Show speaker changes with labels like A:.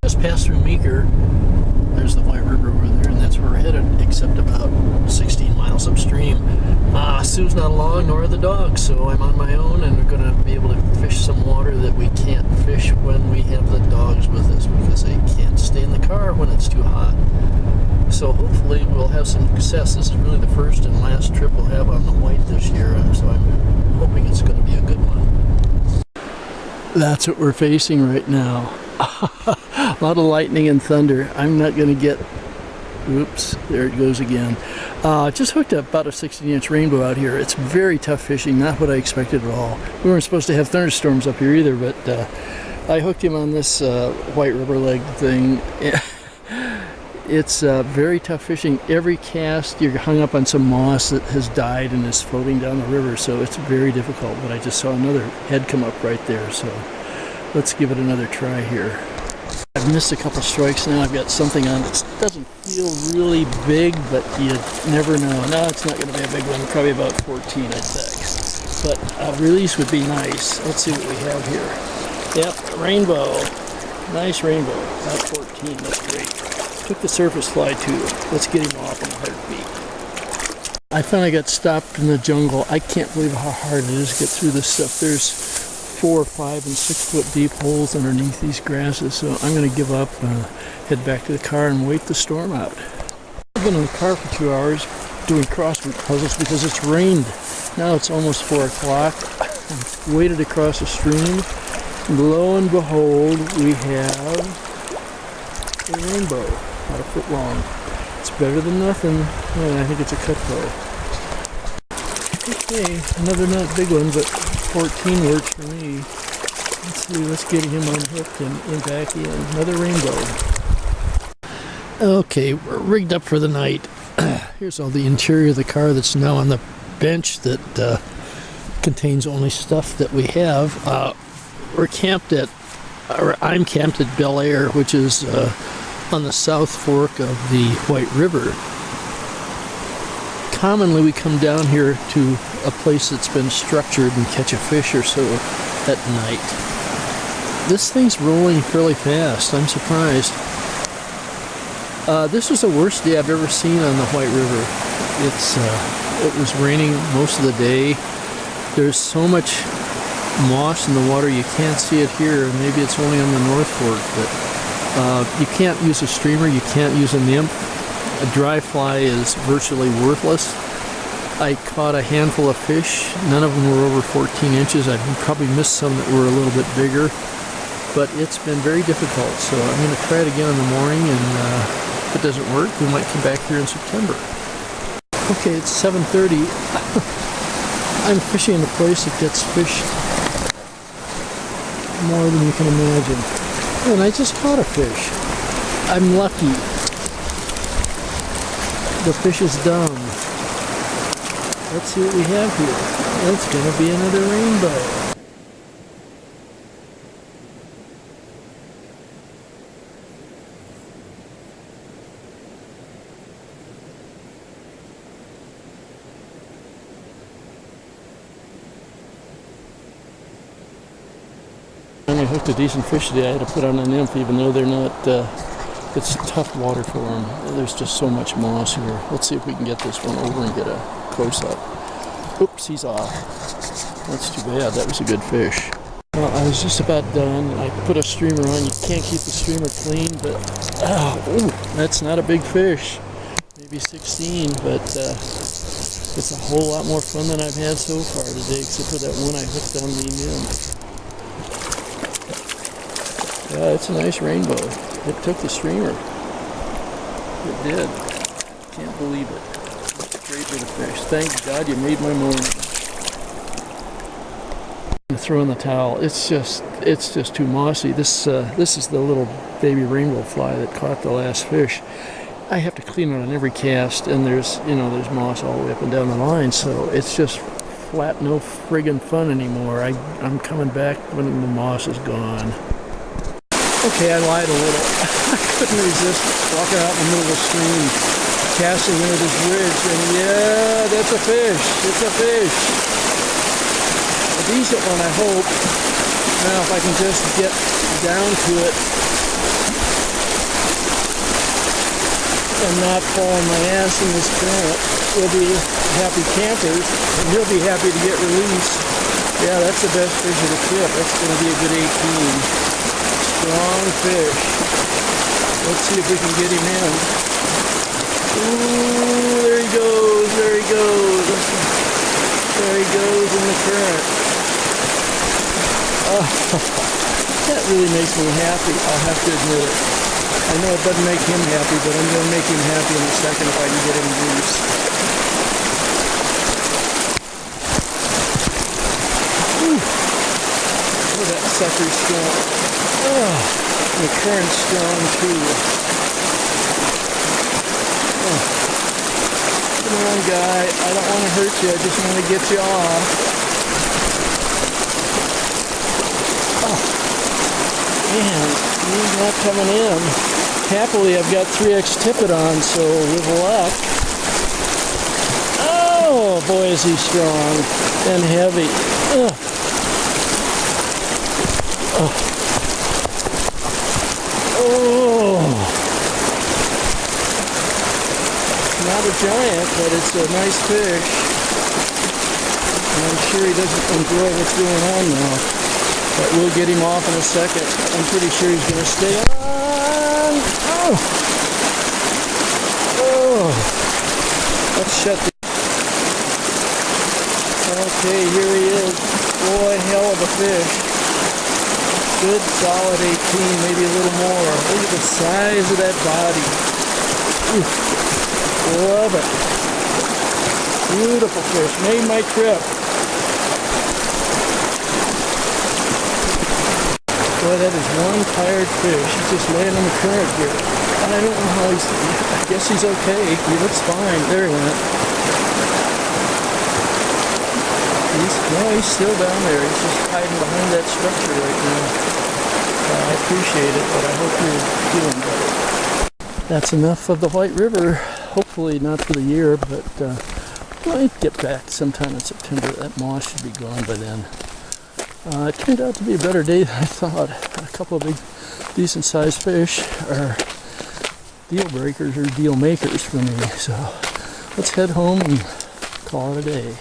A: Just passed through Meeker. There's the White River over there, and that's where we're headed, except about 16 miles upstream. Sue's not along, nor are the dogs, so I'm on my own, and we're going to be able to fish some water that we can't fish when we have the dogs with us, because they can't stay in the car when it's too hot. So hopefully we'll have some success. This is really the first and last trip we'll have on the White this year, so I'm hoping it's going to be a good one. That's what we're facing right now. A lot of lightning and thunder. I'm not going to get... Oops, there it goes again. Just hooked up about a 16-inch rainbow out here. It's very tough fishing, not what I expected at all. We weren't supposed to have thunderstorms up here either, but I hooked him on this White River leg thing. It's very tough fishing. Every cast, you're hung up on some moss that has died and is floating down the river, so it's very difficult. But I just saw another head come up right there, so let's give it another try here. I've missed a couple strikes now. I've got something on that doesn't feel really big, but you never know. No, it's not going to be a big one. Probably about 14, I think. But a release would be nice. Let's see what we have here. Yep, rainbow. Nice rainbow. About 14. That's great. Took the surface fly too. Let's get him off in a heartbeat. I finally got stopped in the jungle. I can't believe how hard it is to get through this stuff. There's 4, 5, and 6 foot deep holes underneath these grasses, so I'm going to give up, head back to the car and wait the storm out. I've been in the car for 2 hours doing crossword puzzles because it's rained. Now it's almost 4 o'clock. I've waded across the stream. Lo and behold, we have a rainbow, about a foot long. It's better than nothing. Oh, I think it's a cutbow. Okay, another not big one, but 14 works for me. Let's see, let's get him unhooked and back in. Another rainbow. Okay, we're rigged up for the night. Here's all the interior of the car that's now on the bench that contains only stuff that we have. We're camped at, or I'm camped at Bel Air, which is on the south fork of the White River. Commonly we come down here to a place that's been structured and catch a fish or so at night. This thing's rolling fairly fast. I'm surprised. This was the worst day I've ever seen on the White River. It was raining most of the day. There's so much moss in the water you can't see it here. Maybe it's only on the North Fork, but you can't use a streamer, you can't use a nymph. A dry fly is virtually worthless. I caught a handful of fish. None of them were over 14 inches. I probably missed some that were a little bit bigger, but it's been very difficult. So I'm going to try it again in the morning, and if it doesn't work, we might come back here in September. Okay, it's 7:30. I'm fishing in a place that gets fish more than you can imagine. And I just caught a fish. I'm lucky. The fish is dumb. Let's see what we have here. It's going to be another rainbow. I hooked a decent fish today. I had to put on a nymph, even though they're not... it's tough water for them. There's just so much moss here. Let's see if we can get this one over and get a close-up. Oops, he's off. That's too bad. That was a good fish. Well, I was just about done. I put a streamer on. You can't keep the streamer clean, but that's not a big fish. Maybe 16, but it's a whole lot more fun than I've had so far today, except for that one I hooked on the nymph. Yeah, it's a nice rainbow. It took the streamer. It did. Can't believe it. It's a great bit of fish. Thank God you made my morning. I'm throwing the towel. It's just too mossy. This is the little baby rainbow fly that caught the last fish. I have to clean it on every cast, and there's moss all the way up and down the line, so it's just flat, no friggin' fun anymore. I'm coming back when the moss is gone. Okay, I lied a little. I couldn't resist walking out in the middle of the stream, casting into this ridge, and yeah, that's a fish. It's a fish. A decent one, I hope. Now, if I can just get down to it. and not falling my ass in this current. We'll be happy campers, and he'll be happy to get released. Yeah, that's the best fish of the trip. That's going to be a good 18. Strong fish. Let's see if we can get him in. Ooh, there he goes, there he goes. There he goes in the current. Oh, that really makes me happy, I'll have to admit it. I know it doesn't make him happy, but I'm going to make him happy in a second if I can get him loose. Oh, that sucker's strong. Oh, the current's strong too. Oh. Come on, guy. I don't want to hurt you. I just want to get you off. Oh, man, he's not coming in. Happily, I've got 3X tippet on, so with luck. Oh, boy, is he strong and heavy. Ugh. Oh. Oh. Not a giant, but it's a nice fish. And I'm sure he doesn't enjoy what's going on now. But we'll get him off in a second. I'm pretty sure he's going to stay on. Oh. Oh. Let's shut the... Okay, here he is. Boy, hell of a fish. Good solid 18, maybe a little more. Look at the size of that body. Ooh, love it. Beautiful fish. Made my trip. Boy, that is one tired fish. He's just laying on the current here. I don't know how he's... I guess he's okay. He looks fine. There he went. He's still down there. He's just hiding behind that structure right now. I appreciate it, but I hope you're feeling better. That's enough of the White River. Hopefully not for the year, but might get back sometime in September. That moss should be gone by then. It turned out to be a better day than I thought. A couple of big, decent-sized fish are deal breakers or deal makers for me. So let's head home and call it a day.